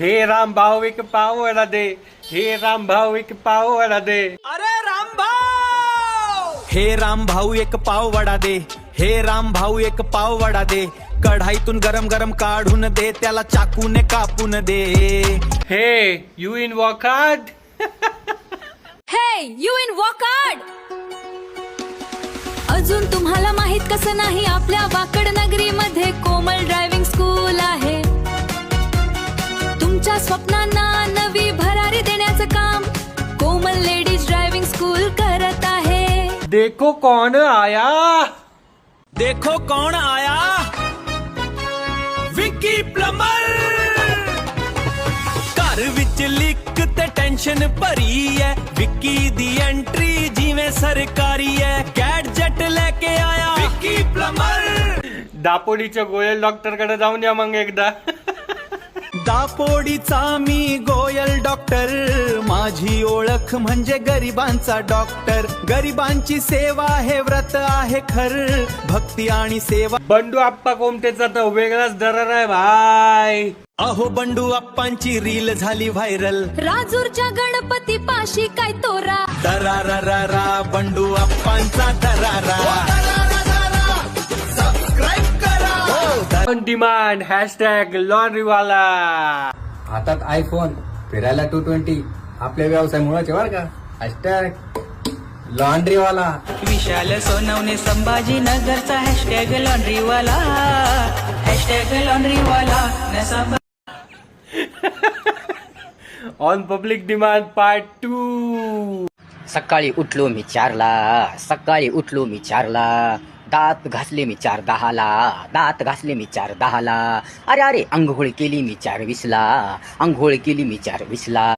हे राम भाऊ एक पाव वडा दे, हे राम भाऊ एक पाव वडा दे. अरे राम भाऊ, हे राम भाऊ एक पाव वडा दे, हे राम भाऊ एक पाव वडा दे. कढाईतून गरम गरम काढून दे, त्याला चाकूने कापून दे. हे यू इन वॉकार्ड. हे यू इन वॉकार्ड. अजून तुम्हाला माहित कसं नाही, आपल्या वाकड नगरीमध्ये कोमल ड्रायव्हिंग स्कूल आहे. तुमच्या स्वप्नांना नवी भरारी देण्याचं काम कोमल लेडीज ड्रायव्हिंग स्कूल करत आहे. देखो कौन आया, देखो कौन आया, विक्की प्लंबर. घर विच लिक ते टेंशन भरी है, विक्की दी एंट्री जिवें सरकारी है. गैडजेट लेके आया विक्की प्लंबर. दापोलीच्या गोयल डॉक्टर कडे जाऊन या मग एकदा. दापोडीचा मी गोयल डॉक्टर, माझी ओळख म्हणजे गरिबांचा डॉक्टर. गरिबांची सेवा हे व्रत आहे खर, भक्ती आणि सेवा. बंडू आप्पा कोमटेचा तर वेगळाच दरार आहे भाई. अहो बंडू आप्पांची रील झाली व्हायरल. राजूरच्या गणपती पाशी काय तोरा, दरारा बंडू आप्पांचा दरारा. सबस्क्राईब करा. ऑन डिमांड हॅशटॅग लॉन्ड्रीवाला. हातात आयफोन, फिरायला 220. आपल्या व्यवसाय मुळाचे बर का. हॅशटॅग लॉन्ड्रीवाला. विशाल सोनवणे संभाजीनगरचा हॅशटॅग लॉन्ड्रीवाला. हॅशटॅग लॉन्ड्रीवाला. On public demand part 2. सकाळी उठलो मी 4ला, सकाळी उठलो मी 4ला. दात घासले मी 4:10ला, दात घासले मी 4:10ला. अरे अंघोळ केली मी 4:20ला, अंघोळ केली मी 4:20ला.